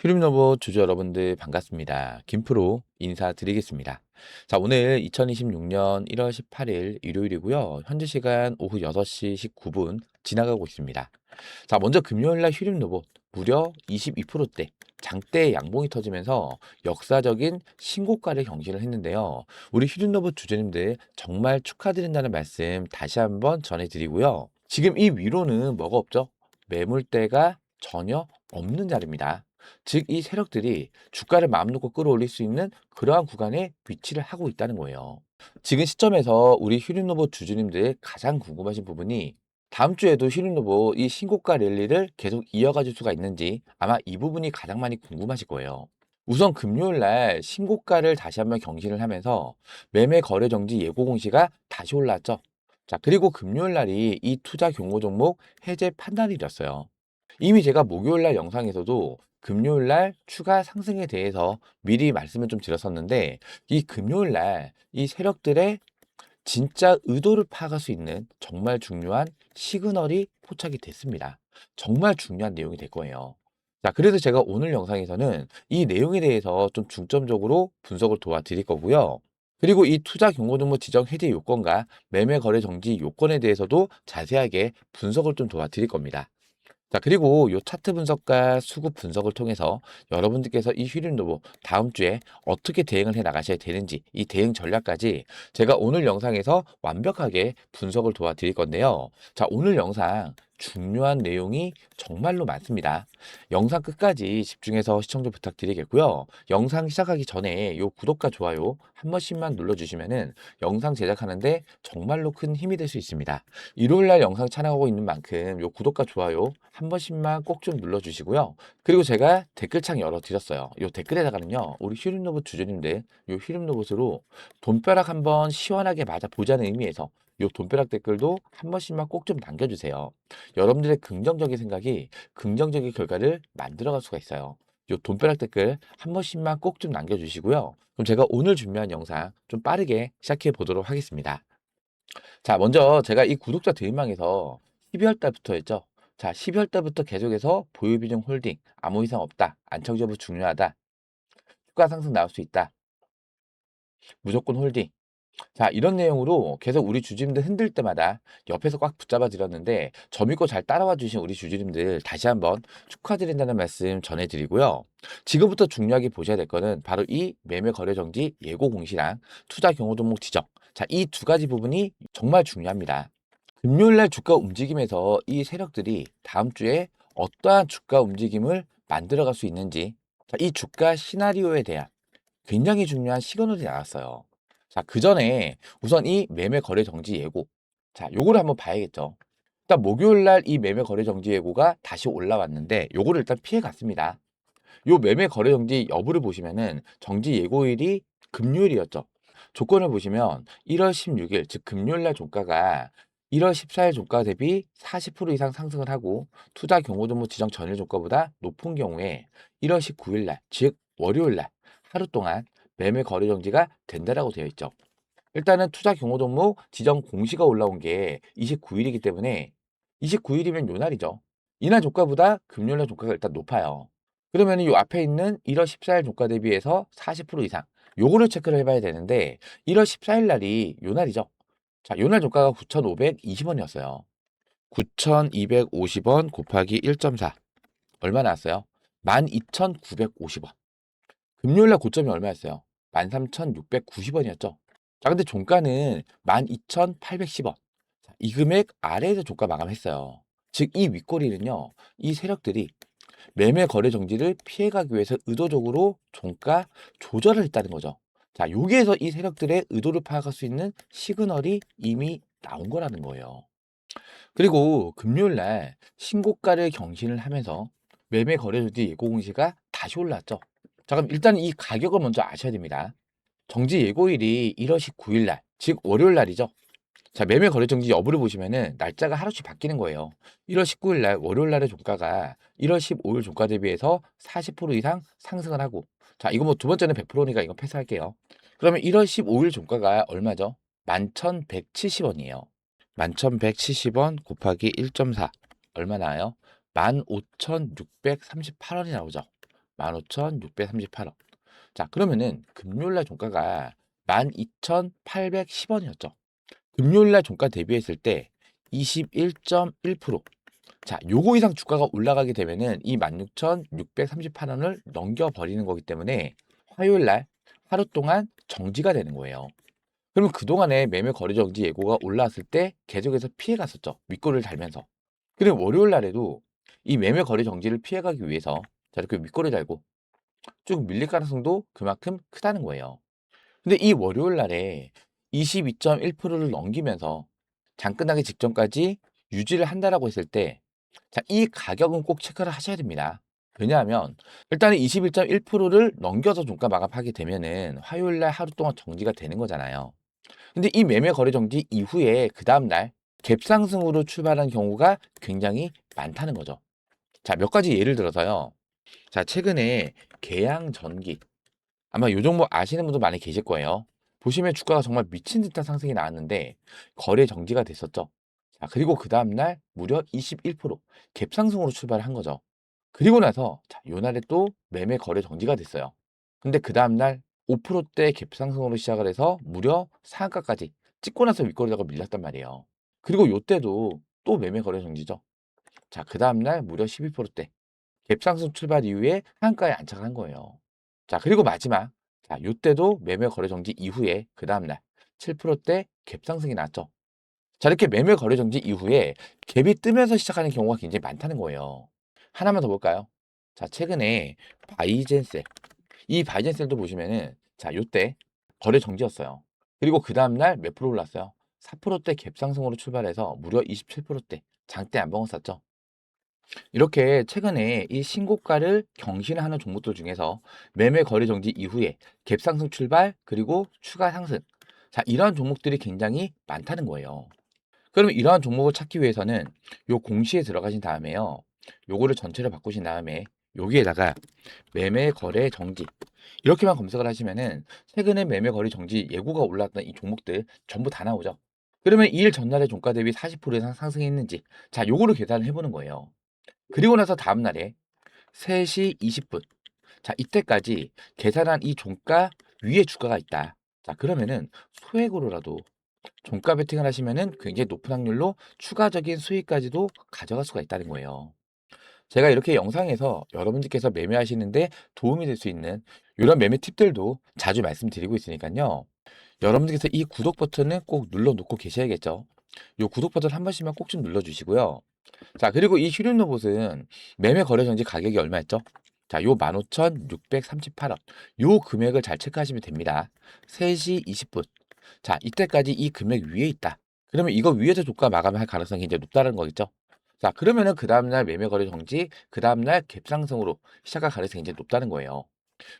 휴림로봇 주주 여러분들 반갑습니다. 김프로 인사드리겠습니다. 자, 오늘 2026년 1월 18일 일요일이고요. 현재 시간 오후 6시 19분 지나가고 있습니다. 자, 먼저 금요일날 휴림로봇 무려 22%대 장대 양봉이 터지면서 역사적인 신고가를 경신을 했는데요. 우리 휴림로봇 주주님들 정말 축하드린다는 말씀 다시 한번 전해드리고요. 지금 이 위로는 뭐가 없죠? 매물대가 전혀 없는 자리입니다. 즉, 이 세력들이 주가를 마음 놓고 끌어올릴 수 있는 그러한 구간에 위치를 하고 있다는 거예요. 지금 시점에서 우리 휴림로봇 주주님들 가장 궁금하신 부분이 다음 주에도 휴림로봇 이 신고가 랠리를 계속 이어가줄 수가 있는지 아마 이 부분이 가장 많이 궁금하실 거예요. 우선 금요일 날 신고가를 다시 한번 경신을 하면서 매매 거래 정지 예고 공시가 다시 올랐죠. 자, 그리고 금요일 날이 이 투자 경고 종목 해제 판단일이었어요. 이미 제가 목요일 날 영상에서도 금요일 날 추가 상승에 대해서 미리 말씀을 좀 드렸었는데 이 금요일 날 이 세력들의 진짜 의도를 파악할 수 있는 정말 중요한 시그널이 포착이 됐습니다. 정말 중요한 내용이 될 거예요. 자, 그래서 제가 오늘 영상에서는 이 내용에 대해서 좀 중점적으로 분석을 도와드릴 거고요. 그리고 이 투자 경고 종목 지정 해제 요건과 매매 거래 정지 요건에 대해서도 자세하게 분석을 좀 도와드릴 겁니다. 자, 그리고 요 차트 분석과 수급 분석을 통해서 여러분들께서 이 휴림로봇 다음 주에 어떻게 대응을 해 나가셔야 되는지 이 대응 전략까지 제가 오늘 영상에서 완벽하게 분석을 도와드릴 건데요. 자, 오늘 영상 중요한 내용이 정말로 많습니다. 영상 끝까지 집중해서 시청 좀 부탁드리겠고요. 영상 시작하기 전에 요 구독과 좋아요 한 번씩만 눌러주시면은 영상 제작하는데 정말로 큰 힘이 될 수 있습니다. 일요일날 영상 촬영하고 있는 만큼 요 구독과 좋아요 한 번씩만 꼭 좀 눌러주시고요. 그리고 제가 댓글창 열어드렸어요. 요 댓글에다가는요, 우리 휴림로봇 주주님들 요 휴림로봇으로 돈벼락 한번 시원하게 맞아보자는 의미에서 요 돈벼락 댓글도 한 번씩만 꼭 좀 남겨주세요. 여러분들의 긍정적인 생각이 긍정적인 결과를 만들어갈 수가 있어요. 요 돈벼락 댓글 한 번씩만 꼭 좀 남겨주시고요. 그럼 제가 오늘 준비한 영상 좀 빠르게 시작해 보도록 하겠습니다. 자, 먼저 제가 이 구독자 대인방에서 12월 달부터 했죠. 자, 12월 달부터 계속해서 보유 비중 홀딩, 아무 이상 없다, 안착 여부 중요하다, 주가 상승 나올 수 있다, 무조건 홀딩. 자, 이런 내용으로 계속 우리 주주님들 흔들 때마다 옆에서 꽉 붙잡아 드렸는데 저 믿고 잘 따라와 주신 우리 주주님들 다시 한번 축하드린다는 말씀 전해드리고요. 지금부터 중요하게 보셔야 될 거는 바로 이 매매 거래 정지 예고 공시랑 투자 경고 종목 지정. 자, 이 두 가지 부분이 정말 중요합니다. 금요일 날 주가 움직임에서 이 세력들이 다음 주에 어떠한 주가 움직임을 만들어갈 수 있는지, 자, 이 주가 시나리오에 대한 굉장히 중요한 시그널이 나왔어요. 자, 그 전에 우선 이 매매 거래 정지 예고. 자, 요거를 한번 봐야겠죠. 일단 목요일 날 이 매매 거래 정지 예고가 다시 올라왔는데 요거를 일단 피해 갔습니다. 요 매매 거래 정지 여부를 보시면은 정지 예고일이 금요일이었죠. 조건을 보시면 1월 16일, 즉 금요일 날 종가가 1월 14일 종가 대비 40% 이상 상승을 하고 투자 경고 종목 지정 전일 종가보다 높은 경우에 1월 19일 날, 즉 월요일 날 하루 동안 매매 거래 정지가 된다라고 되어 있죠. 일단은 투자 경고 종목 지정 공시가 올라온 게 29일이기 때문에 29일이면 요 날이죠. 이날 종가보다 금요일 날 종가가 일단 높아요. 그러면 이 앞에 있는 1월 14일 종가 대비해서 40% 이상 요거를 체크를 해봐야 되는데 1월 14일 날이 요 날이죠. 자, 요 날 종가가 9,520원이었어요. 9,250원 곱하기 1.4 얼마 나왔어요? 12,950원. 금요일 날 고점이 얼마였어요? 13,690원이었죠. 자, 근데 종가는 12,810원. 자, 이 금액 아래에서 종가 마감했어요. 즉, 이 윗꼬리는요, 이 세력들이 매매 거래 정지를 피해가기 위해서 의도적으로 종가 조절을 했다는 거죠. 자, 여기에서 이 세력들의 의도를 파악할 수 있는 시그널이 이미 나온 거라는 거예요. 그리고 금요일 날 신고가를 경신을 하면서 매매 거래 정지 예고 공시가 다시 올랐죠. 자, 그럼 일단 이 가격을 먼저 아셔야 됩니다. 정지 예고일이 1월 19일 날, 즉 월요일 날이죠. 자, 매매 거래 정지 여부를 보시면은 날짜가 하루씩 바뀌는 거예요. 1월 19일 날 월요일 날의 종가가 1월 15일 종가 대비해서 40% 이상 상승을 하고, 자, 이거 뭐 두 번째는 100%니까 이거 패스할게요. 그러면 1월 15일 종가가 얼마죠? 11,170원이에요. 11,170원 곱하기 1.4 얼마 나와요? 15,638원이 나오죠. 15,638원. 자, 그러면은 금요일 날 종가가 12,810원이었죠. 금요일 날 종가 대비했을 때 21.1%. 자, 요거 이상 주가가 올라가게 되면은 이 16,638원을 넘겨버리는 거기 때문에 화요일 날 하루 동안 정지가 되는 거예요. 그러면 그동안에 매매 거래 정지 예고가 올라왔을 때 계속해서 피해 갔었죠. 윗꼬리를 달면서. 그리고 월요일 날에도 이 매매 거래 정지를 피해가기 위해서 자, 이렇게 윗꼬리 달고 쭉 밀릴 가능성도 그만큼 크다는 거예요. 근데 이 월요일 날에 22.1%를 넘기면서 장 끝나기 직전까지 유지를 한다라고 했을 때, 자, 이 가격은 꼭 체크를 하셔야 됩니다. 왜냐하면 일단은 21.1%를 넘겨서 종가 마감하게 되면은 화요일 날 하루 동안 정지가 되는 거잖아요. 근데 이 매매 거래 정지 이후에 그 다음 날 갭상승으로 출발한 경우가 굉장히 많다는 거죠. 자, 몇 가지 예를 들어서요. 자, 최근에 계양전기, 아마 요 종목 아시는 분도 많이 계실 거예요. 보시면 주가가 정말 미친 듯한 상승이 나왔는데 거래 정지가 됐었죠. 자, 그리고 그 다음 날 무려 21% 갭상승으로 출발을 한 거죠. 그리고 나서 자, 요 날에 또 매매 거래 정지가 됐어요. 근데 그 다음 날 5%대 갭상승으로 시작을 해서 무려 상한가까지 찍고 나서 윗거래다가 밀렸단 말이에요. 그리고 요때도 또 매매 거래 정지죠. 자, 그 다음 날 무려 12%대 갭상승 출발 이후에 상한가에 안착한 거예요. 자, 그리고 마지막. 자, 요때도 매매 거래 정지 이후에 그 다음 날 7%대 갭상승이 났죠. 자, 이렇게 매매 거래 정지 이후에 갭이 뜨면서 시작하는 경우가 굉장히 많다는 거예요. 하나만 더 볼까요? 자, 최근에 바이젠셀. 이 바이젠셀도 보시면은 자, 요때 거래 정지였어요. 그리고 그 다음 날 몇 프로 올랐어요? 4%대 갭상승으로 출발해서 무려 27%대 장대 안봉을 쐈죠. 이렇게 최근에 이 신고가를 경신하는 종목들 중에서 매매 거래 정지 이후에 갭 상승 출발 그리고 추가 상승. 자, 이러한 종목들이 굉장히 많다는 거예요. 그러면 이러한 종목을 찾기 위해서는 요 공시에 들어가신 다음에요. 요거를 전체를 바꾸신 다음에 여기에다가 매매 거래 정지 이렇게만 검색을 하시면은 최근에 매매 거래 정지 예고가 올랐던 이 종목들 전부 다 나오죠. 그러면 이 일 전날의 종가 대비 40% 이상 상승했는지 자, 요거를 계산을 해보는 거예요. 그리고 나서 다음 날에 3시 20분. 자, 이때까지 계산한 이 종가 위에 주가가 있다. 자, 그러면은 소액으로라도 종가 베팅을 하시면은 굉장히 높은 확률로 추가적인 수익까지도 가져갈 수가 있다는 거예요. 제가 이렇게 영상에서 여러분들께서 매매하시는데 도움이 될 수 있는 이런 매매 팁들도 자주 말씀드리고 있으니까요. 여러분들께서 이 구독 버튼을 꼭 눌러 놓고 계셔야겠죠. 이 구독 버튼 한 번씩만 꼭 좀 눌러 주시고요. 자, 그리고 이 휴림 로봇은 매매 거래 정지 가격이 얼마였죠? 자, 요 15,638원. 요 금액을 잘 체크하시면 됩니다. 3시 20분. 자, 이때까지 이 금액 위에 있다. 그러면 이거 위에서 주가 마감할 가능성이 굉장히 높다는 거겠죠? 자, 그러면은 그 다음날 매매 거래 정지, 그 다음날 갭상승으로 시작할 가능성이 굉장히 높다는 거예요.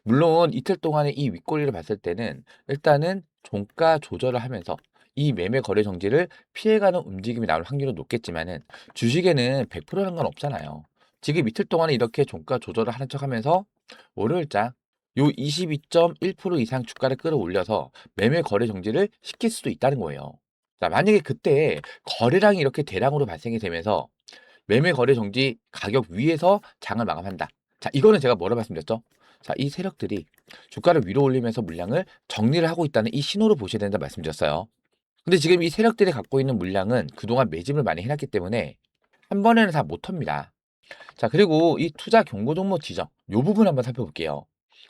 물론 이틀 동안의 이 윗꼬리를 봤을 때는 일단은 종가 조절을 하면서 이 매매 거래 정지를 피해가는 움직임이 나올 확률은 높겠지만은 주식에는 100%라는 건 없잖아요. 지금 이틀 동안에 이렇게 종가 조절을 하는 척 하면서 월요일장 요 22.1% 이상 주가를 끌어올려서 매매 거래 정지를 시킬 수도 있다는 거예요. 자, 만약에 그때 거래량이 이렇게 대량으로 발생이 되면서 매매 거래 정지 가격 위에서 장을 마감한다. 자, 이거는 제가 뭐라 말씀드렸죠? 자, 이 세력들이 주가를 위로 올리면서 물량을 정리를 하고 있다는 이 신호를 보셔야 된다 말씀드렸어요. 근데 지금 이 세력들이 갖고 있는 물량은 그동안 매집을 많이 해놨기 때문에 한 번에는 다 못 텁니다. 자, 그리고 이 투자 경고 종목 지정 요 부분 한번 살펴볼게요.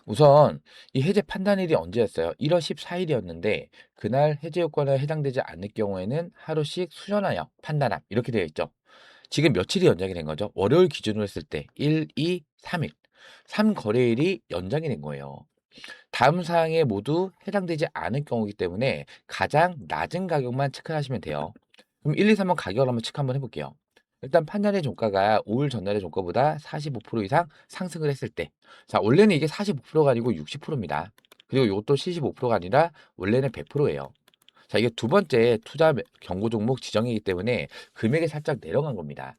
우선 이 해제 판단일이 언제였어요? 1월 14일이었는데 그날 해제 요건에 해당되지 않을 경우에는 하루씩 수정하여 판단함 이렇게 되어 있죠. 지금 며칠이 연장이 된 거죠? 월요일 기준으로 했을 때 1, 2, 3일. 3거래일이 연장이 된 거예요. 다음 사항에 모두 해당되지 않을 경우이기 때문에 가장 낮은 가격만 체크하시면 돼요. 그럼 1, 2, 3번 가격을 한번 체크 한번 해볼게요. 일단 판단의 종가가 5일 전날의 종가보다 45% 이상 상승을 했을 때, 자, 원래는 이게 45%가 아니고 60%입니다. 그리고 이것도 75%가 아니라 원래는 100%예요. 자, 이게 두 번째 투자 경고 종목 지정이기 때문에 금액이 살짝 내려간 겁니다.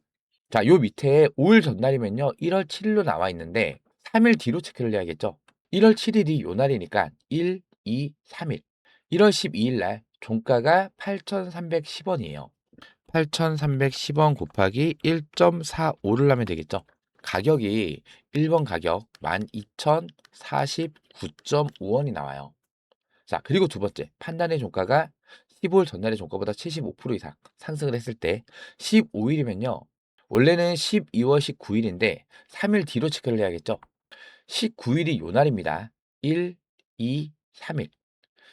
자, 요 밑에 5일 전날이면요. 1월 7일로 나와 있는데 3일 뒤로 체크를 해야겠죠. 1월 7일이 요 날이니까 1, 2, 3일. 1월 12일 날 종가가 8,310원이에요. 8,310원 곱하기 1.45를 하면 되겠죠. 가격이 1번 가격 12,049.5원이 나와요. 자, 그리고 두 번째, 판단의 종가가 15일 전날의 종가보다 75% 이상 상승을 했을 때 15일이면요. 원래는 12월 19일인데 3일 뒤로 체크를 해야겠죠. 19일이 요 날입니다. 1, 2, 3일.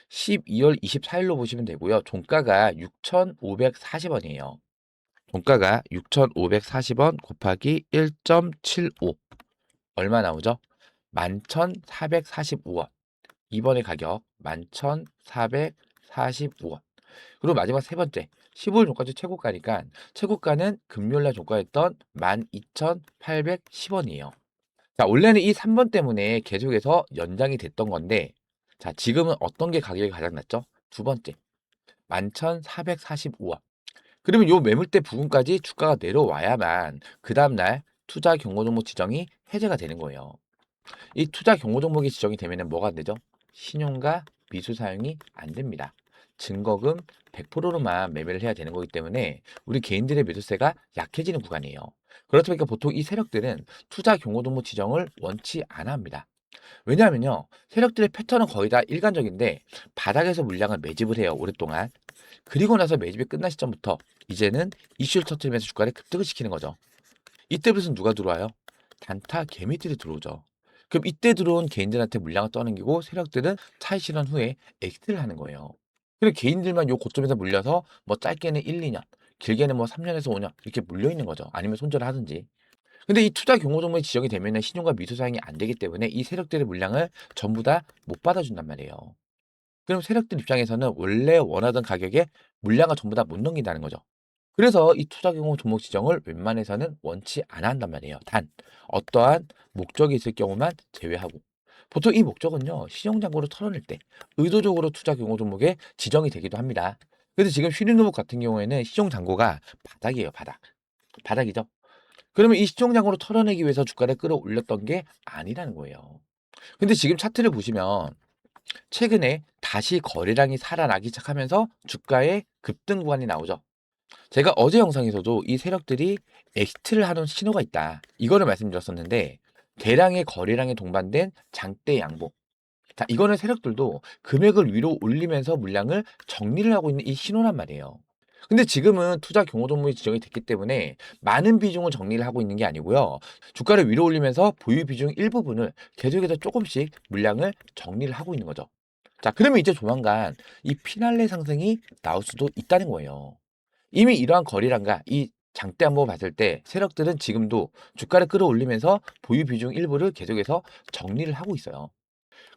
12월 24일로 보시면 되고요. 종가가 6,540원이에요. 종가가 6,540원 곱하기 1.75 얼마 나오죠? 11,445원. 이번의 가격 11,445원. 그리고 마지막 세 번째 15일 종가주 최고가니까 최고가는 금요일날 종가였던 12,810원이에요. 자, 원래는 이 3번 때문에 계속해서 연장이 됐던 건데 자, 지금은 어떤 게 가격이 가장 낮죠? 두 번째 11,445원. 그러면 요 매물대 부분까지 주가가 내려와야만 그 다음날 투자 경고 종목 지정이 해제가 되는 거예요. 이 투자 경고 종목이 지정이 되면은 뭐가 안 되죠? 신용과 미수 사용이 안 됩니다. 증거금 100%로만 매매를 해야 되는 거기 때문에 우리 개인들의 매수세가 약해지는 구간이에요. 그렇다 보니까 보통 이 세력들은 투자 경고 종목 지정을 원치 않아 합니다. 왜냐하면요, 세력들의 패턴은 거의 다 일관적인데 바닥에서 물량을 매집을 해요, 오랫동안. 그리고 나서 매집이 끝난 시점부터 이제는 이슈를 터뜨리면서 주가를 급등을 시키는 거죠. 이때부터 누가 들어와요? 단타 개미들이 들어오죠. 그럼 이때 들어온 개인들한테 물량을 떠넘기고 세력들은 차익 실현 후에 엑스트를 하는 거예요. 그리고 개인들만 요 고점에서 물려서 뭐 짧게는 1, 2년, 길게는 뭐 3년에서 5년 이렇게 물려 있는 거죠. 아니면 손절을 하든지. 근데 이 투자 경고 종목이 지정이 되면은 신용과 미수 사용이 안 되기 때문에 이 세력들의 물량을 전부 다 못 받아준단 말이에요. 그럼 세력들 입장에서는 원래 원하던 가격에 물량을 전부 다 못 넘긴다는 거죠. 그래서 이 투자 경고 종목 지정을 웬만해서는 원치 않아 한단 말이에요. 단 어떠한 목적이 있을 경우만 제외하고. 보통 이 목적은요. 시정잔고를 털어낼 때 의도적으로 투자 경고 종목에 지정이 되기도 합니다. 그래서 지금 쉬리노목 같은 경우에는 시정잔고가 바닥이에요. 바닥. 바닥이죠. 그러면 이 시정잔고를 털어내기 위해서 주가를 끌어올렸던 게 아니라는 거예요. 근데 지금 차트를 보시면 최근에 다시 거래량이 살아나기 시작하면서 주가의 급등 구간이 나오죠. 제가 어제 영상에서도 이 세력들이 엑시트를 하는 신호가 있다. 이거를 말씀드렸었는데 대량의 거래량에 동반된 장대 양봉. 자, 이거는 세력들도 금액을 위로 올리면서 물량을 정리를 하고 있는 이 신호란 말이에요. 근데 지금은 투자 경고 종목이 지정이 됐기 때문에 많은 비중을 정리를 하고 있는 게 아니고요. 주가를 위로 올리면서 보유 비중 일부분을 계속해서 조금씩 물량을 정리를 하고 있는 거죠. 자, 그러면 이제 조만간 이 피날레 상승이 나올 수도 있다는 거예요. 이미 이러한 거래량과 이 장대 한번 봤을 때 세력들은 지금도 주가를 끌어올리면서 보유 비중 일부를 계속해서 정리를 하고 있어요.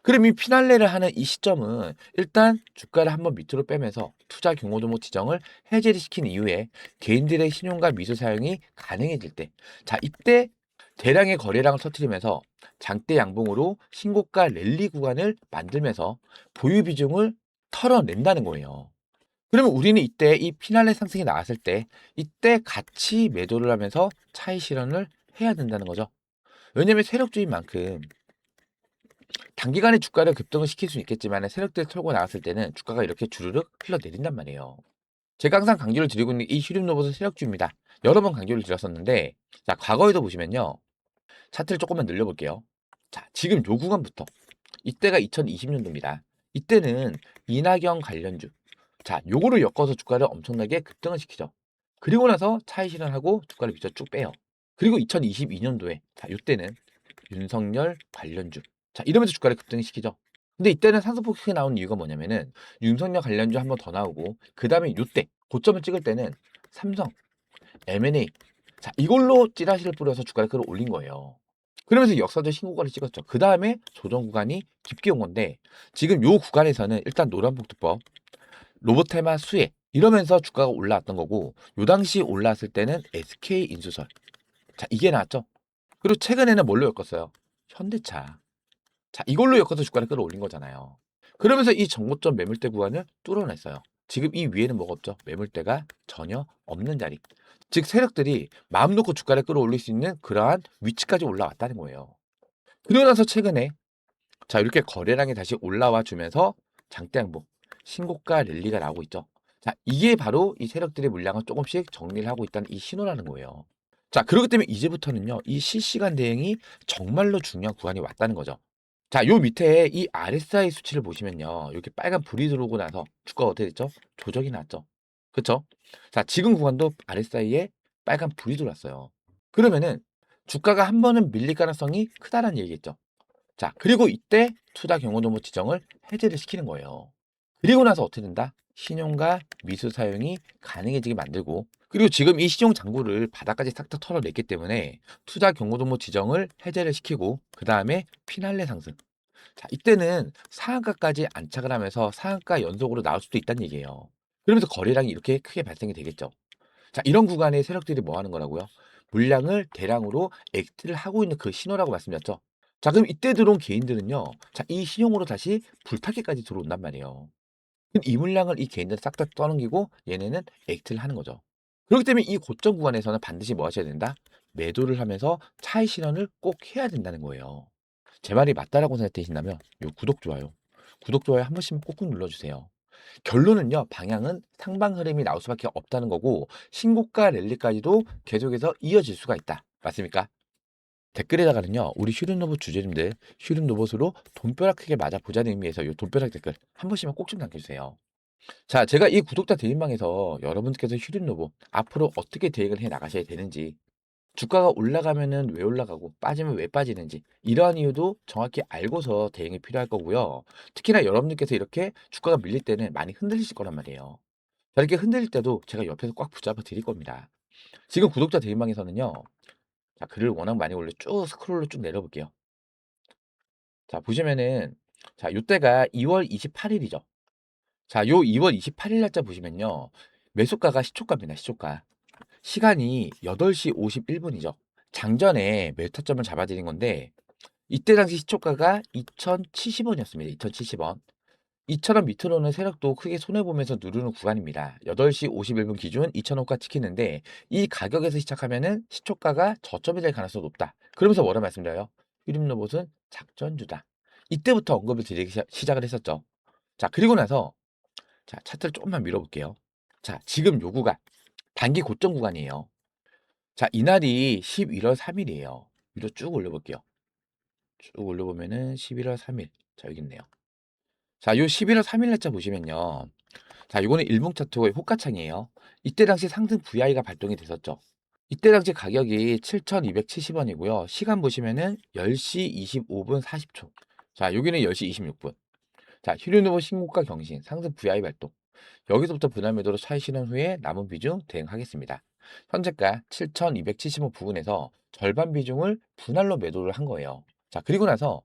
그럼 이 피날레를 하는 이 시점은 일단 주가를 한번 밑으로 빼면서 투자 경고 종목 지정을 해제를 시킨 이후에 개인들의 신용과 미수 사용이 가능해질 때, 자, 이때 대량의 거래량을 터뜨리면서 장대 양봉으로 신고가 랠리 구간을 만들면서 보유 비중을 털어낸다는 거예요. 그러면 우리는 이때 이 피날레 상승이 나왔을 때 이때 같이 매도를 하면서 차익 실현을 해야 된다는 거죠. 왜냐면 세력주인 만큼 단기간에 주가를 급등을 시킬 수 있겠지만 세력들이 털고 나왔을 때는 주가가 이렇게 주르륵 흘러내린단 말이에요. 제가 항상 강조를 드리고 있는 이 휴림 로봇은 세력주입니다. 여러 번 강조를 드렸었는데 자, 과거에도 보시면요. 차트를 조금만 늘려볼게요. 자, 지금 요 구간부터 이때가 2020년도입니다. 이때는 이낙연 관련주. 자, 요거를 엮어서 주가를 엄청나게 급등을 시키죠. 그리고 나서 차익 실현하고 주가를 밑으로 쭉 빼요. 그리고 2022년도에 자, 요때는 윤석열 관련주. 자, 이러면서 주가를 급등시키죠. 근데 이때는 상승폭이 나온 이유가 뭐냐면은 윤석열 관련주 한 번 더 나오고 그다음에 요때 고점을 찍을 때는 삼성, M&A 자, 이걸로 찌라시를 뿌려서 주가를 끌어올린 거예요. 그러면서 역사적 신고가를 찍었죠. 그다음에 조정 구간이 깊게 온 건데 지금 요 구간에서는 일단 노란복두법, 로보테마 수혜 이러면서 주가가 올라왔던 거고 요 당시 올라왔을 때는 SK인수설 자, 이게 나왔죠. 그리고 최근에는 뭘로 엮었어요? 현대차. 자, 이걸로 엮어서 주가를 끌어올린 거잖아요. 그러면서 이 정고점 매물대 구간을 뚫어냈어요. 지금 이 위에는 뭐가 없죠? 매물대가 전혀 없는 자리. 즉 세력들이 마음 놓고 주가를 끌어올릴 수 있는 그러한 위치까지 올라왔다는 거예요. 그러고 나서 최근에 자, 이렇게 거래량이 다시 올라와 주면서 장대 양봉, 신고가 랠리가 나오고 있죠. 자, 이게 바로 이 세력들의 물량을 조금씩 정리를 하고 있다는 이 신호라는 거예요. 자, 그렇기 때문에 이제부터는요, 이 실시간 대응이 정말로 중요한 구간이 왔다는 거죠. 자, 요 밑에 이 RSI 수치를 보시면요. 이렇게 빨간 불이 들어오고 나서 주가가 어떻게 됐죠? 조정이 났죠. 그쵸? 자, 지금 구간도 RSI에 빨간 불이 들어왔어요. 그러면은 주가가 한 번은 밀릴 가능성이 크다라는 얘기겠죠. 자, 그리고 이때 투자 경고등부 지정을 해제를 시키는 거예요. 그리고 나서 어떻게 된다? 신용과 미수 사용이 가능해지게 만들고, 그리고 지금 이 신용 잔고를 바닥까지 싹 다 털어냈기 때문에 투자 경고등부 지정을 해제를 시키고, 그 다음에 피날레 상승. 자, 이때는 상한가까지 안착을 하면서 상한가 연속으로 나올 수도 있다는 얘기예요. 그러면서 거래량이 이렇게 크게 발생이 되겠죠. 자, 이런 구간에 세력들이 뭐 하는 거라고요? 물량을 대량으로 엑스트를 하고 있는 그 신호라고 말씀드렸죠. 자, 그럼 이때 들어온 개인들은요. 자, 이 신용으로 다시 불타기까지 들어온단 말이에요. 그럼 이 물량을 이 개인들은 싹 다 떠넘기고 얘네는 엑스트를 하는 거죠. 그렇기 때문에 이 고점 구간에서는 반드시 뭐 하셔야 된다? 매도를 하면서 차익 실현을 꼭 해야 된다는 거예요. 제 말이 맞다라고 생각되신다면 요 구독, 좋아요. 구독, 좋아요 한 번씩만 꾹꾹 눌러주세요. 결론은요. 방향은 상방 흐름이 나올 수밖에 없다는 거고 신고가 랠리까지도 계속해서 이어질 수가 있다. 맞습니까? 댓글에다가는요. 우리 휴림로봇 주주님들 휴림로봇으로 돈벼락 크게 맞아보자는 의미에서 이 돈벼락 댓글 한 번씩만 꼭 좀 남겨주세요. 자, 제가 이 구독자 대인방에서 여러분들께서 휴림로봇 앞으로 어떻게 대응을 해 나가셔야 되는지, 주가가 올라가면은 왜 올라가고 빠지면 왜 빠지는지 이러한 이유도 정확히 알고서 대응이 필요할 거고요. 특히나 여러분들께서 이렇게 주가가 밀릴 때는 많이 흔들리실 거란 말이에요. 자, 이렇게 흔들릴 때도 제가 옆에서 꽉 붙잡아 드릴 겁니다. 지금 구독자 대인방에서는요. 자, 글을 워낙 많이 올려 쭉 스크롤로 쭉 내려볼게요. 자, 보시면은 자, 요때가 2월 28일이죠. 자, 요 2월 28일 날짜 보시면요. 매수가가 시초가입니다. 시초가. 시간이 8시 51분이죠. 장전에 매수 타점을 잡아드린 건데 이때 당시 시초가가 2,070원이었습니다. 2,070원. 이처럼 밑으로는 세력도 크게 손해보면서 누르는 구간입니다. 8시 51분 기준 2,000원가 찍히는데 이 가격에서 시작하면은 시초가가 저점이 될 가능성이 높다. 그러면서 뭐라 말씀드려요? 휴림로봇은 작전주다. 이때부터 언급을 드리기 시작을 했었죠. 자, 그리고 나서 자, 차트를 조금만 밀어볼게요. 자, 지금 요 구간 단기 고점 구간이에요. 자, 이날이 11월 3일이에요. 위로 쭉 올려볼게요. 쭉 올려보면은 11월 3일. 자, 여기 있네요. 자, 요 11월 3일 날짜 보시면요. 자, 요거는 일봉 차트의 호가창이에요. 이때 당시 상승 VI가 발동이 됐었죠. 이때 당시 가격이 7,270원이고요. 시간 보시면은 10시 25분 40초. 자, 여기는 10시 26분. 자, 휴류노브 신고가 경신, 상승 VI 발동. 여기서부터 분할 매도로 차익 실현 후에 남은 비중 대응하겠습니다. 현재가 7,270원 부근에서 절반 비중을 분할로 매도를 한 거예요. 자, 그리고 나서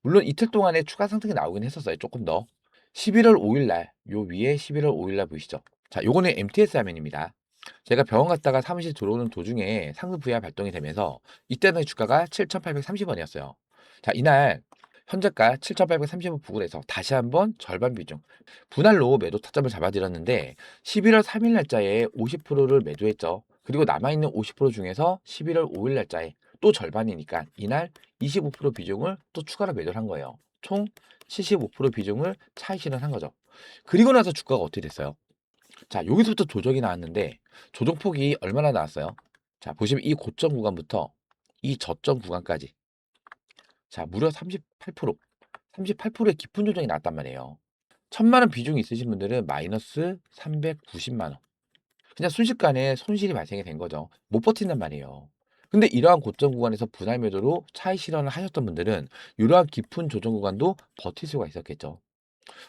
물론 이틀 동안에 추가 상승이 나오긴 했었어요. 조금 더. 11월 5일 날, 요 위에 11월 5일 날 보이시죠? 자, 요거는 MTS 화면입니다. 제가 병원 갔다가 사무실 들어오는 도중에 상승 VR 발동이 되면서 이때는 주가가 7,830원이었어요. 자, 이날 현재가 7,830원 부근에서 다시 한번 절반 비중 분할로 매도 타점을 잡아드렸는데 11월 3일 날짜에 50%를 매도했죠. 그리고 남아있는 50% 중에서 11월 5일 날짜에 또 절반이니까 이날 25% 비중을 또 추가로 매도를 한 거예요. 총 75% 비중을 차익 실현한 거죠. 그리고 나서 주가가 어떻게 됐어요? 자, 여기서부터 조정이 나왔는데 조정폭이 얼마나 나왔어요? 자, 보시면 이 고점 구간부터 이 저점 구간까지 자, 무려 38%, 38%의 깊은 조정이 나왔단 말이에요. 1,000만 원 비중이 있으신 분들은 마이너스 390만 원. 그냥 순식간에 손실이 발생이 된 거죠. 못 버틴단 말이에요. 근데 이러한 고점 구간에서 분할 매도로 차익 실현을 하셨던 분들은 이러한 깊은 조정 구간도 버틸 수가 있었겠죠.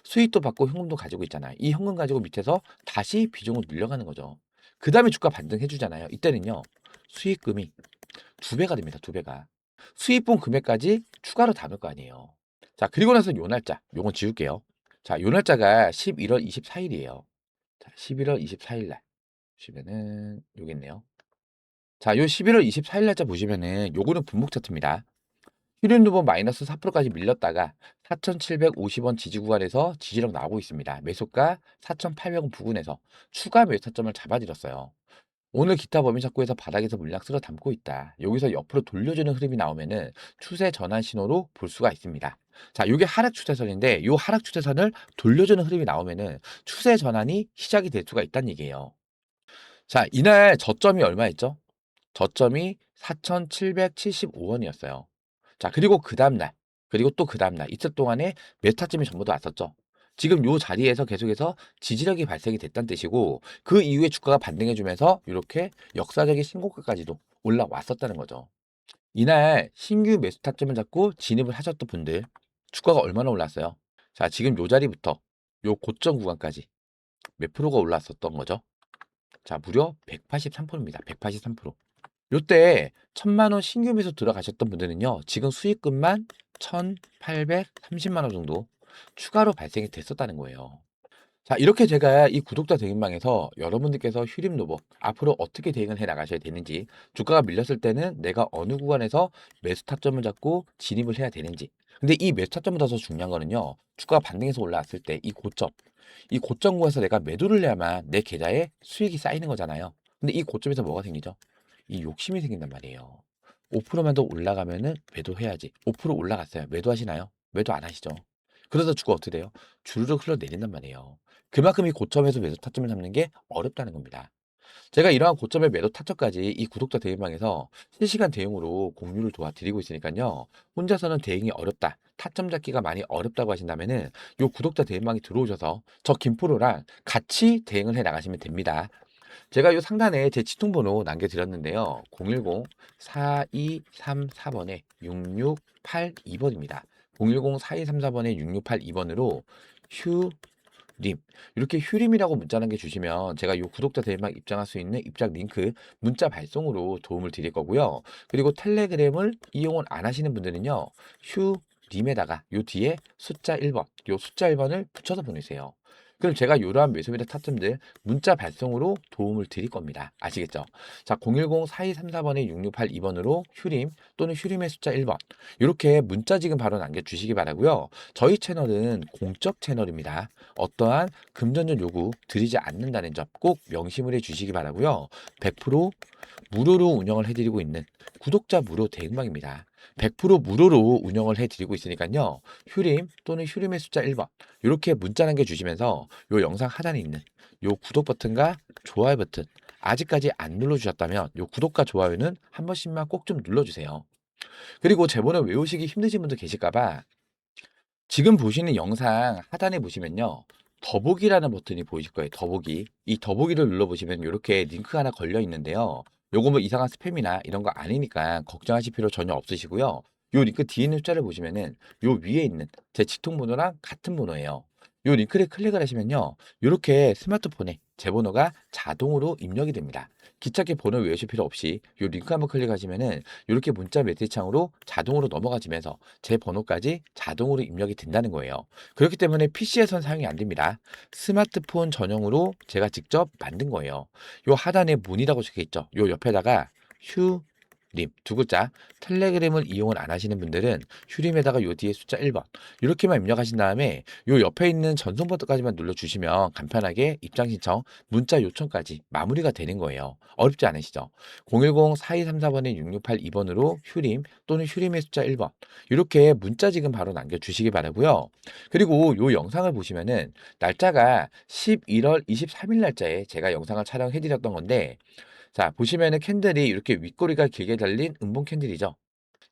수익도 받고 현금도 가지고 있잖아요. 이 현금 가지고 밑에서 다시 비중을 늘려가는 거죠. 그 다음에 주가 반등해 주잖아요. 이때는요. 수익금이 2배가 됩니다. 2배가. 수익본 금액까지 추가로 담을 거 아니에요. 자, 그리고 나서 요 날짜. 요건 지울게요. 자, 요 날짜가 11월 24일이에요. 자, 11월 24일 날. 보시면은 여기 있네요. 자, 요 11월 24일 날짜 보시면은 요거는 분목 차트입니다. 휴린두번 마이너스 4%까지 밀렸다가 4,750원 지지 구간에서 지지력 나오고 있습니다. 매수가 4,800원 부근에서 추가 매수 타점을 잡아들였어요. 오늘 기타 범위 착고에서 바닥에서 물량 쓸어 담고 있다. 여기서 옆으로 돌려주는 흐름이 나오면은 추세 전환 신호로 볼 수가 있습니다. 자, 이게 하락 추세선인데 이 하락 추세선을 돌려주는 흐름이 나오면은 추세 전환이 시작이 될 수가 있다는 얘기예요. 자, 이날 저점이 얼마였죠? 저점이 4,775원이었어요. 자, 그리고 그 다음날, 그리고 또 그 다음날, 이틀 동안에 메타점이 전부 다 왔었죠. 지금 요 자리에서 계속해서 지지력이 발생이 됐다는 뜻이고, 그 이후에 주가가 반등해주면서 이렇게 역사적인 신고가까지도 올라왔었다는 거죠. 이날 신규 매수 타점을 잡고 진입을 하셨던 분들, 주가가 얼마나 올랐어요? 자, 지금 요 자리부터 요 고점 구간까지 몇 프로가 올랐었던 거죠? 자, 무려 183%입니다. 183%. 요때 1,000만 원 신규 매수 들어가셨던 분들은요, 지금 수익금만 1,830만 원 정도 추가로 발생이 됐었다는 거예요. 자, 이렇게 제가 이 구독자 대행방에서 여러분들께서 휴림 로봇 앞으로 어떻게 대응을 해 나가셔야 되는지, 주가가 밀렸을 때는 내가 어느 구간에서 매수 타점을 잡고 진입을 해야 되는지. 근데 이 매수 타점보다 더 중요한 거는요, 주가가 반등해서 올라왔을 때 이 고점 구에서 내가 매도를 해야만 내 계좌에 수익이 쌓이는 거잖아요. 근데 이 고점에서 뭐가 생기죠? 이 욕심이 생긴단 말이에요. 5%만 더 올라가면은 매도해야지. 5% 올라갔어요. 매도하시나요? 매도 안 하시죠. 그러다 주가 어떻게 돼요? 주르륵 흘러내린단 말이에요. 그만큼 이 고점에서 매도 타점을 잡는 게 어렵다는 겁니다. 제가 이러한 고점의 매도 타점까지 이 구독자 대응방에서 실시간 대응으로 공유를 도와드리고 있으니까요. 혼자서는 대응이 어렵다, 타점 잡기가 많이 어렵다고 하신다면은 요 구독자 대응방에 들어오셔서 저 김프로랑 같이 대응을 해 나가시면 됩니다. 제가 요 상단에 제 치통번호 남겨드렸는데요. 010-4234번에 6682번입니다. 010-4234번에 6682번으로 휴림, 이렇게 휴림이라고 문자 남겨주시면 제가 요 구독자 대리막 입장할 수 있는 입장 링크 문자 발송으로 도움을 드릴 거고요. 그리고 텔레그램을 이용을 안 하시는 분들은요, 휴림에다가 요 뒤에 숫자 1번, 요 숫자 1번을 붙여서 보내세요. 그럼 제가 이러한 매수매도 타점들 문자 발송으로 도움을 드릴 겁니다. 아시겠죠? 자, 010-4234번에 6682번으로 휴림 또는 휴림의 숫자 1번, 이렇게 문자 지금 바로 남겨주시기 바라고요. 저희 채널은 공적 채널입니다. 어떠한 금전적 요구 드리지 않는다는 점 꼭 명심을 해주시기 바라고요. 100% 무료로 운영을 해드리고 있는 구독자 무료 대응방입니다. 100% 무료로 운영을 해드리고 있으니까요. 휴림 또는 휴림의 숫자 1번 이렇게 문자 남겨주시면서 요 영상 하단에 있는 요 구독 버튼과 좋아요 버튼, 아직까지 안 눌러주셨다면 요 구독과 좋아요는 한 번씩만 꼭 좀 눌러주세요. 그리고 제 번호 외우시기 힘드신 분들 계실까봐 지금 보시는 영상 하단에 보시면요, 더보기라는 버튼이 보이실 거예요. 더보기. 이 더보기를 눌러보시면 이렇게 링크가 하나 걸려 있는데요. 요거 뭐 이상한 스팸이나 이런 거 아니니까 걱정하실 필요 전혀 없으시고요. 요 링크 뒤에 있는 숫자를 보시면은 요 위에 있는 제 직통 번호랑 같은 번호예요. 요 링크를 클릭을 하시면요, 이렇게 스마트폰에 제 번호가 자동으로 입력이 됩니다. 기찻길 번호 외우실 필요 없이 요 링크 한번 클릭하시면은 이렇게 문자 메시지 창으로 자동으로 넘어가지면서 제 번호까지 자동으로 입력이 된다는 거예요. 그렇기 때문에 PC에선 사용이 안 됩니다. 스마트폰 전용으로 제가 직접 만든 거예요. 요 하단에 문이라고 적혀 있죠. 요 옆에다가 휴림 두 글자, 텔레그램을 이용을 안 하시는 분들은 휴림에다가 요 뒤에 숫자 1번 이렇게만 입력하신 다음에 요 옆에 있는 전송 버튼까지만 눌러주시면 간편하게 입장 신청, 문자 요청까지 마무리가 되는 거예요. 어렵지 않으시죠? 010-4234번에 6682번으로 휴림 또는 휴림의 숫자 1번 이렇게 문자 지금 바로 남겨주시기 바라고요. 그리고 요 영상을 보시면은 날짜가 11월 23일 날짜에 제가 영상을 촬영해 드렸던 건데, 자 보시면은 캔들이 이렇게 윗꼬리가 길게 달린 음봉 캔들이죠.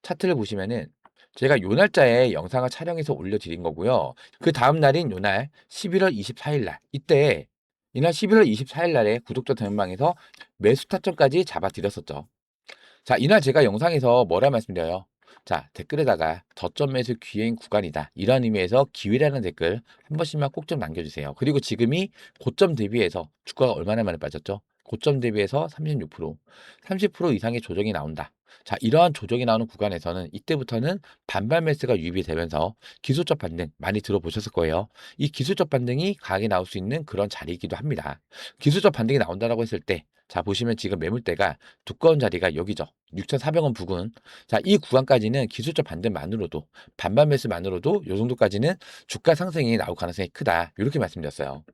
차트를 보시면은 제가 요 날짜에 영상을 촬영해서 올려드린 거고요. 그 다음 날인 요날 11월 24일 날, 이때 이날 11월 24일 날에 구독자 대응방에서 매수 타점까지 잡아드렸었죠. 자, 이날 제가 영상에서 뭐라 말씀드려요? 자, 댓글에다가 저점 매수 기회인 구간이다, 이런 의미에서 기회라는 댓글 한 번씩만 꼭 좀 남겨주세요. 그리고 지금이 고점 대비해서 주가가 얼마나 많이 빠졌죠? 고점 대비해서 36%, 30% 이상의 조정이 나온다. 자, 이러한 조정이 나오는 구간에서는 이때부터는 반발 매수가 유입이 되면서 기술적 반등 많이 들어보셨을 거예요. 이 기술적 반등이 강하게 나올 수 있는 그런 자리이기도 합니다. 기술적 반등이 나온다라고 했을 때, 자 보시면 지금 매물대가 두꺼운 자리가 여기죠. 6,400원 부근. 자, 이 구간까지는 기술적 반등만으로도, 반반 매수만으로도 요 정도까지는 주가 상승이 나올 가능성이 크다, 이렇게 말씀드렸어요.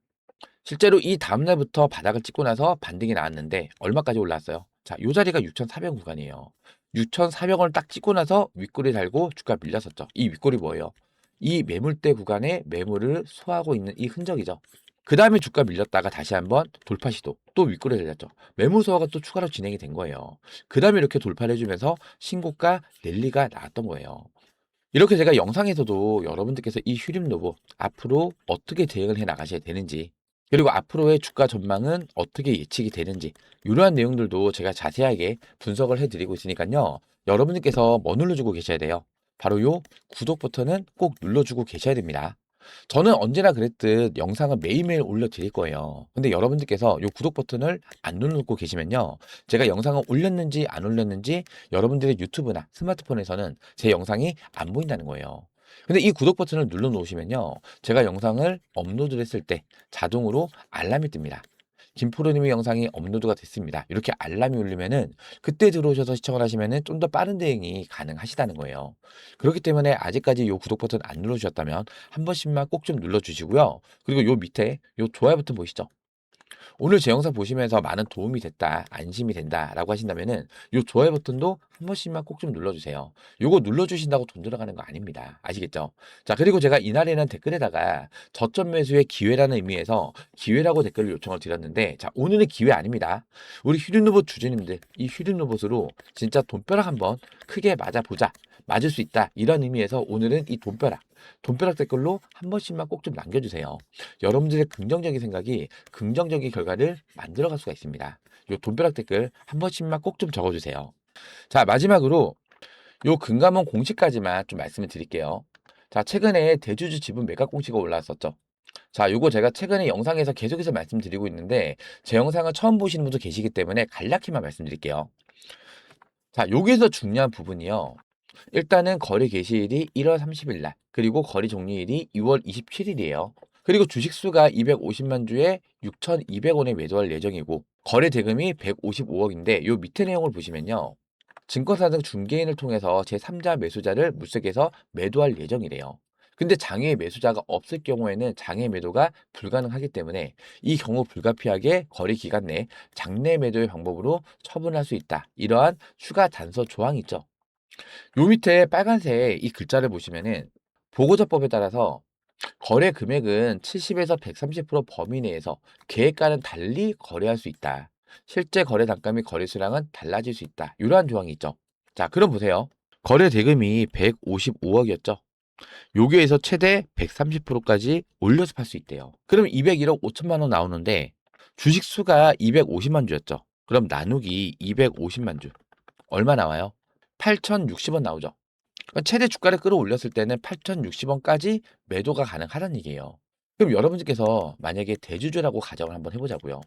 실제로 이 다음 날부터 바닥을 찍고 나서 반등이 나왔는데 얼마까지 올라왔어요? 자, 요 자리가 6,400원 구간이에요. 6,400원을 딱 찍고 나서 윗꼬리 달고 주가 밀렸었죠. 이 윗꼬리 뭐예요? 이 매물대 구간에 매물을 소화하고 있는 이 흔적이죠. 그다음에 주가 밀렸다가 다시 한번 돌파 시도, 또 윗골에 들렸죠. 매물 소화가 또 추가로 진행이 된 거예요. 그다음에 이렇게 돌파를 해 주면서 신고가 랠리가 나왔던 거예요. 이렇게 제가 영상에서도 여러분들께서 이 휴림 로봇 앞으로 어떻게 대응을 해 나가셔야 되는지, 그리고 앞으로의 주가 전망은 어떻게 예측이 되는지, 이러한 내용들도 제가 자세하게 분석을 해 드리고 있으니까요. 여러분들께서 뭐 눌러주고 계셔야 돼요? 바로 요 구독 버튼은 꼭 눌러주고 계셔야 됩니다. 저는 언제나 그랬듯 영상을 매일매일 올려드릴 거예요. 근데 여러분들께서 요 구독 버튼을 안 누르고 계시면요, 제가 영상을 올렸는지 안 올렸는지 여러분들의 유튜브나 스마트폰에서는 제 영상이 안 보인다는 거예요. 근데 이 구독 버튼을 눌러 놓으시면요, 제가 영상을 업로드를 했을 때 자동으로 알람이 뜹니다. 김프로님의 영상이 업로드가 됐습니다. 이렇게 알람이 울리면은 그때 들어오셔서 시청을 하시면은 좀 더 빠른 대응이 가능하시다는 거예요. 그렇기 때문에 아직까지 요 구독 버튼 안 눌러주셨다면 한 번씩만 꼭 좀 눌러주시고요. 그리고 요 밑에 요 좋아요 버튼 보이시죠? 오늘 제 영상 보시면서 많은 도움이 됐다, 안심이 된다라고 하신다면은 요 좋아요 버튼도 한 번씩만 꼭 좀 눌러주세요. 요거 눌러주신다고 돈 들어가는 거 아닙니다. 아시겠죠? 자, 그리고 제가 이날에는 댓글에다가 저점 매수의 기회라는 의미에서 기회라고 댓글을 요청을 드렸는데, 자, 오늘은 기회 아닙니다. 우리 휴림 로봇 주주님들, 이 휴림 로봇으로 진짜 돈벼락 한번 크게 맞아보자, 맞을 수 있다, 이런 의미에서 오늘은 이 돈벼락 댓글로 한 번씩만 꼭 좀 남겨주세요. 여러분들의 긍정적인 생각이 긍정적인 결과를 만들어갈 수가 있습니다. 요 돈벼락 댓글 한 번씩만 꼭 좀 적어주세요. 자, 마지막으로 요 금감원 공시까지만 좀 말씀을 드릴게요. 자, 최근에 대주주 지분 매각 공시가 올라왔었죠. 자, 요거 제가 최근에 영상에서 계속해서 말씀드리고 있는데, 제 영상을 처음 보시는 분도 계시기 때문에 간략히만 말씀드릴게요. 자, 여기서 중요한 부분이요, 일단은 거래 개시일이 1월 30일 날, 그리고 거래 종료일이 2월 27일이에요. 그리고 주식수가 250만 주에 6,200원에 매도할 예정이고, 거래 대금이 155억인데 요 밑에 내용을 보시면요, 증권사 등 중개인을 통해서 제3자 매수자를 물색해서 매도할 예정이래요. 근데 장외 매수자가 없을 경우에는 장외 매도가 불가능하기 때문에 이 경우 불가피하게 거래 기간 내 장내 매도의 방법으로 처분할 수 있다, 이러한 추가 단서 조항이 있죠. 요 밑에 빨간색 이 글자를 보시면은 보고자법에 따라서 거래 금액은 70에서 130% 범위 내에서 계획과는 달리 거래할 수 있다. 실제 거래 단가 및 거래 수량은 달라질 수 있다. 이러한 조항이 있죠. 자, 그럼 보세요. 거래 대금이 155억이었죠. 여기에서 최대 130%까지 올려서 팔 수 있대요. 그럼 201억 5천만 원 나오는데 주식 수가 250만 주였죠. 그럼 나누기 250만 주. 얼마 나와요? 8,060원 나오죠. 그러니까 최대 주가를 끌어올렸을 때는 8,060원까지 매도가 가능하다는 얘기예요. 그럼 여러분들께서 만약에 대주주라고 가정을 한번 해보자고요.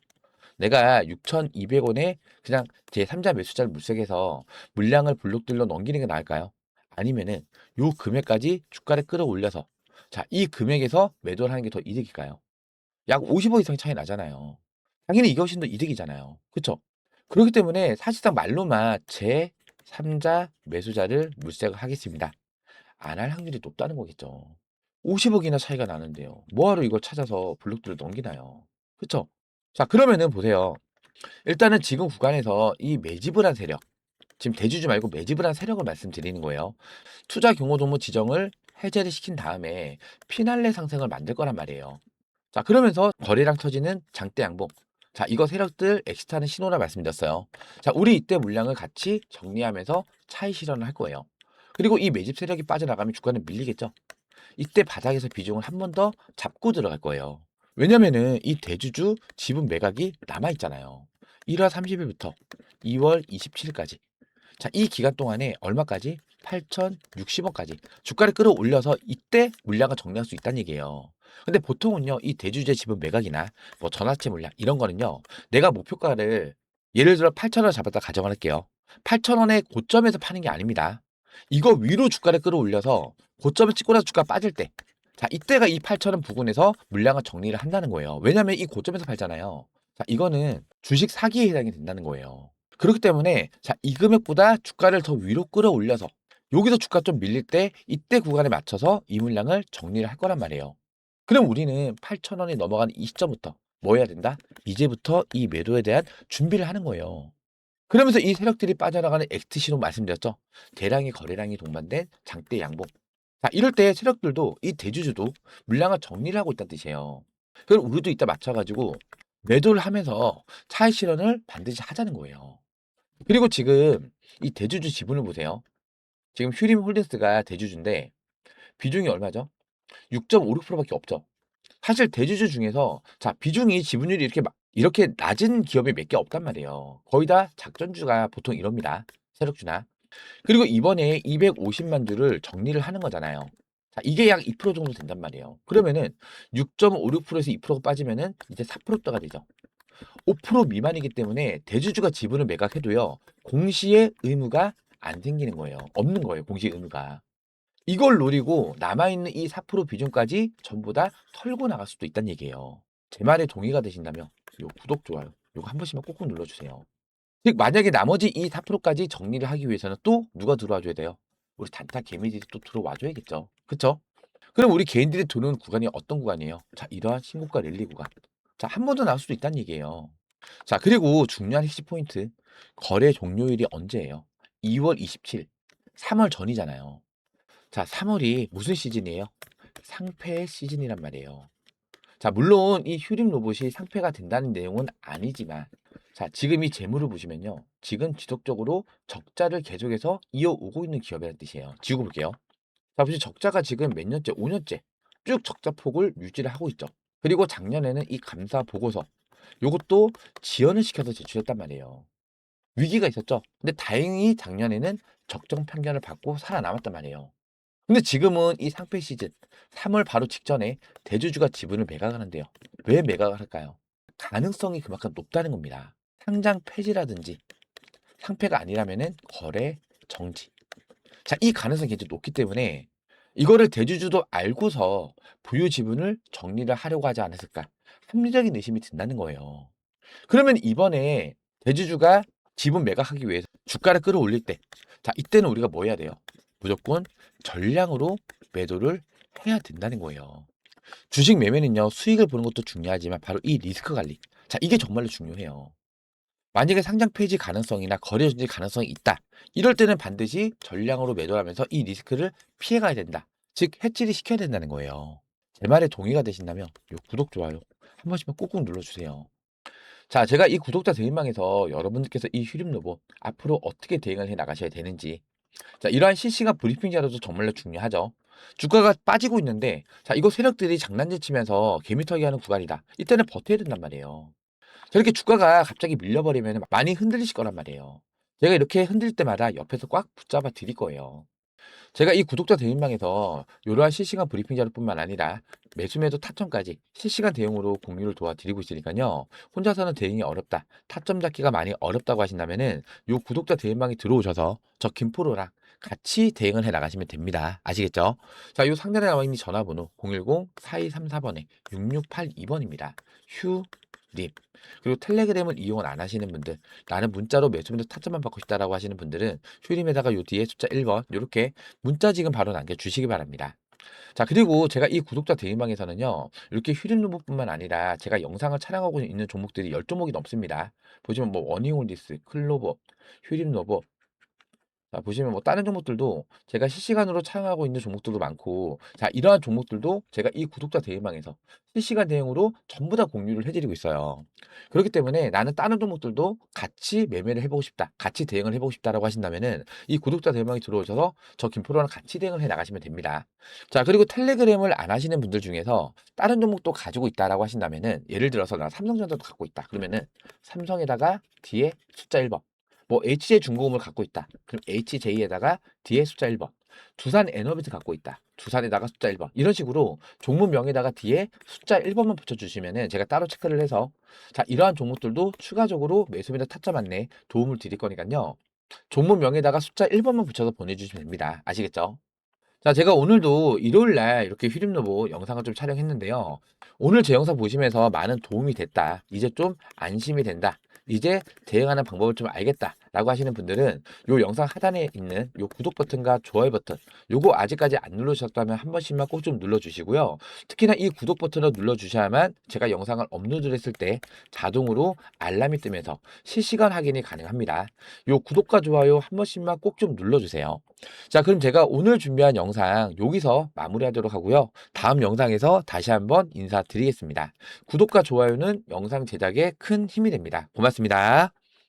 내가 6,200원에 그냥 제 3자 매수자를 물색해서 물량을 블록들로 넘기는 게 나을까요? 아니면은 요 금액까지 주가를 끌어올려서, 자, 이 금액에서 매도를 하는 게 더 이득일까요? 약 50원 이상 차이 나잖아요. 당연히 이게 훨씬 더 이득이잖아요. 그쵸? 그렇기 때문에 사실상 말로만 제 3자 매수자를 물색을 하겠습니다, 안 할 확률이 높다는 거겠죠. 50억이나 차이가 나는데요, 뭐하러 이걸 찾아서 블록들을 넘기나요? 그쵸? 자, 그러면은 보세요. 일단은 지금 구간에서 이 매집을 한 세력, 지금 대주주 말고 매집을 한 세력을 말씀드리는 거예요. 투자 경로동무 지정을 해제를 시킨 다음에 피날레 상승을 만들 거란 말이에요. 자, 그러면서 거래량 터지는 장대 양봉. 자, 이거 세력들 엑시트하는 신호라 말씀드렸어요. 자, 우리 이때 물량을 같이 정리하면서 차익 실현을 할 거예요. 그리고 이 매집 세력이 빠져나가면 주가는 밀리겠죠. 이때 바닥에서 비중을 한 번 더 잡고 들어갈 거예요. 왜냐면은 이 대주주 지분 매각이 남아 있잖아요. 1월 30일부터 2월 27일까지. 자, 이 기간 동안에 얼마까지? 8,060원까지 주가를 끌어올려서 이때 물량을 정리할 수 있다는 얘기예요. 근데 보통은요, 이 대주주의 지분 매각이나 뭐 전화채 물량 이런 거는요, 내가 목표가를 예를 들어 8,000원 잡았다 가정을 할게요. 8,000원의 고점에서 파는 게 아닙니다. 이거 위로 주가를 끌어올려서 고점을 찍고 나서 주가 빠질 때, 자, 이때가 이 8,000원 부근에서 물량을 정리를 한다는 거예요. 왜냐면 이 고점에서 팔잖아요. 자, 이거는 주식 사기에 해당이 된다는 거예요. 그렇기 때문에 자, 이 금액보다 주가를 더 위로 끌어올려서 여기서 주가 좀 밀릴 때 이때 구간에 맞춰서 이 물량을 정리를 할 거란 말이에요. 그럼 우리는 8,000원이 넘어간 이 시점부터 뭐 해야 된다? 이제부터 이 매도에 대한 준비를 하는 거예요. 그러면서 이 세력들이 빠져나가는 엑트 신호 말씀드렸죠. 대량의 거래량이 동반된 장대 양봉. 자, 이럴 때 세력들도 이 대주주도 물량을 정리를 하고 있다는 뜻이에요. 그럼 우리도 이따 맞춰 가지고 매도를 하면서 차익 실현을 반드시 하자는 거예요. 그리고 지금 이 대주주 지분을 보세요. 지금 휴림홀딩스가 대주주인데 비중이 얼마죠? 6.56% 밖에 없죠. 사실 대주주 중에서 자 비중이 지분율이 이렇게 낮은 기업이 몇 개 없단 말이에요. 거의 다 작전주가 보통 이럽니다. 세력주나. 그리고 이번에 250만 주를 정리를 하는 거잖아요. 자 이게 약 2% 정도 된단 말이에요. 그러면은 6.56%에서 2%가 빠지면은 이제 4%대가 되죠. 5% 미만이기 때문에 대주주가 지분을 매각해도요. 공시의 의무가 안 생기는 거예요. 없는 거예요. 공시의 의무가. 이걸 노리고 남아있는 이 4% 비중까지 전부 다 털고 나갈 수도 있다는 얘기예요. 제 말에 동의가 되신다면 요 구독, 좋아요 요거 한 번씩만 꾹꾹 눌러주세요. 즉 만약에 나머지 이 4%까지 정리를 하기 위해서는 또 누가 들어와 줘야 돼요? 우리 단타 개미들이 또 들어와 줘야겠죠. 그쵸? 그럼 우리 개인들이 들어오는 구간이 어떤 구간이에요? 자 이러한 신고가 랠리 구간. 자 한 번 더 나올 수도 있다는 얘기예요. 자 그리고 중요한 핵심 포인트. 거래 종료일이 언제예요? 2월 27일. 3월 전이잖아요. 자 3월이 무슨 시즌이에요? 상패의 시즌이란 말이에요. 자 물론 이 휴림 로봇이 상패가 된다는 내용은 아니지만 자 지금 이 재물을 보시면요. 지금 지속적으로 적자를 계속해서 이어오고 있는 기업이라는 뜻이에요. 지우고 볼게요. 자 보시면 적자가 지금 몇 년째 5년째 쭉 적자 폭을 유지를 하고 있죠. 그리고 작년에는 이 감사 보고서 요것도 지연을 시켜서 제출했단 말이에요. 위기가 있었죠. 근데 다행히 작년에는 적정 편견을 받고 살아남았단 말이에요. 근데 지금은 이 상패 시즌 3월 바로 직전에 대주주가 지분을 매각하는데요. 왜 매각을 할까요? 가능성이 그만큼 높다는 겁니다. 상장 폐지라든지 상패가 아니라면은 거래 정지. 자, 이 가능성이 굉장히 높기 때문에 이거를 대주주도 알고서 보유 지분을 정리를 하려고 하지 않았을까? 합리적인 의심이 든다는 거예요. 그러면 이번에 대주주가 지분 매각하기 위해서 주가를 끌어올릴 때, 자, 이때는 우리가 뭐 해야 돼요? 무조건 전량으로 매도를 해야 된다는 거예요. 주식 매매는요, 수익을 보는 것도 중요하지만 바로 이 리스크 관리. 자, 이게 정말로 중요해요. 만약에 상장 폐지 가능성이나 거래 정지 가능성이 있다. 이럴 때는 반드시 전량으로 매도하면서 이 리스크를 피해가야 된다. 즉, 해치를 시켜야 된다는 거예요. 제 말에 동의가 되신다면 요 구독, 좋아요 한 번씩만 꾹꾹 눌러주세요. 자, 제가 이 구독자 대인방에서 여러분들께서 이 휴림 로봇 앞으로 어떻게 대응을 해 나가셔야 되는지 자, 이러한 실시간 브리핑 자료도 정말로 중요하죠. 주가가 빠지고 있는데 자, 이거 세력들이 장난질 치면서 개미털기 하는 구간이다. 이때는 버텨야 된단 말이에요. 저렇게 주가가 갑자기 밀려버리면 많이 흔들리실 거란 말이에요. 제가 이렇게 흔들 때마다 옆에서 꽉 붙잡아 드릴 거예요. 제가 이 구독자 대인방에서 이러한 실시간 브리핑 자료뿐만 아니라 매수매도 타점까지 실시간 대응으로 공유를 도와드리고 있으니까요. 혼자서는 대응이 어렵다. 타점 잡기가 많이 어렵다고 하신다면은 요 구독자 대인방에 들어오셔서 저 김프로랑 같이 대응을 해 나가시면 됩니다. 아시겠죠? 자, 요 상단에 나와 있는 전화번호 010-4234번에 6682번입니다. 휴림. 그리고 텔레그램을 이용 안 하시는 분들, 나는 문자로 매수매도 타점만 받고 싶다라고 하시는 분들은 휴림에다가 요 뒤에 숫자 1번 요렇게 문자 지금 바로 남겨주시기 바랍니다. 자 그리고 제가 이 구독자 대인방에서는요. 이렇게 휴림 로봇뿐만 아니라 제가 영상을 촬영하고 있는 종목들이 10종목이 넘습니다. 보시면 뭐 워닝홀디스, 클로버, 휴림 로봇 자 보시면 뭐 다른 종목들도 제가 실시간으로 촬영하고 있는 종목들도 많고 자 이러한 종목들도 제가 이 구독자 대행방에서 실시간 대응으로 전부 다 공유를 해 드리고 있어요. 그렇기 때문에 나는 다른 종목들도 같이 매매를 해 보고 싶다. 같이 대응을 해 보고 싶다라고 하신다면은 이 구독자 대행방에 들어오셔서 저 김프로랑 같이 대응을 해 나가시면 됩니다. 자 그리고 텔레그램을 안 하시는 분들 중에서 다른 종목도 가지고 있다라고 하신다면은 예를 들어서 나 삼성전자도 갖고 있다. 그러면은 삼성에다가 뒤에 숫자 1번 뭐 HJ중공업을 갖고 있다. 그럼 HJ에다가 뒤에 숫자 1번. 두산 에너비트 갖고 있다. 두산에다가 숫자 1번. 이런 식으로 종목명에다가 뒤에 숫자 1번만 붙여주시면은 제가 따로 체크를 해서 자 이러한 종목들도 추가적으로 매수매도 타점 안내 도움을 드릴 거니까요. 종목명에다가 숫자 1번만 붙여서 보내주시면 됩니다. 아시겠죠? 자, 제가 오늘도 일요일 날 이렇게 휴림로봇 영상을 좀 촬영했는데요. 오늘 제 영상 보시면서 많은 도움이 됐다. 이제 좀 안심이 된다. 이제 대응하는 방법을 좀 알겠다. 라고 하시는 분들은 요 영상 하단에 있는 요 구독 버튼과 좋아요 버튼 요거 아직까지 안 누르셨다면 한 번씩만 꼭 좀 눌러주시고요. 특히나 이 구독 버튼을 눌러주셔야만 제가 영상을 업로드를 했을 때 자동으로 알람이 뜨면서 실시간 확인이 가능합니다. 요 구독과 좋아요 한 번씩만 꼭 좀 눌러주세요. 자, 그럼 제가 오늘 준비한 영상 여기서 마무리하도록 하고요. 다음 영상에서 다시 한번 인사드리겠습니다. 구독과 좋아요는 영상 제작에 큰 힘이 됩니다. 고맙습니다.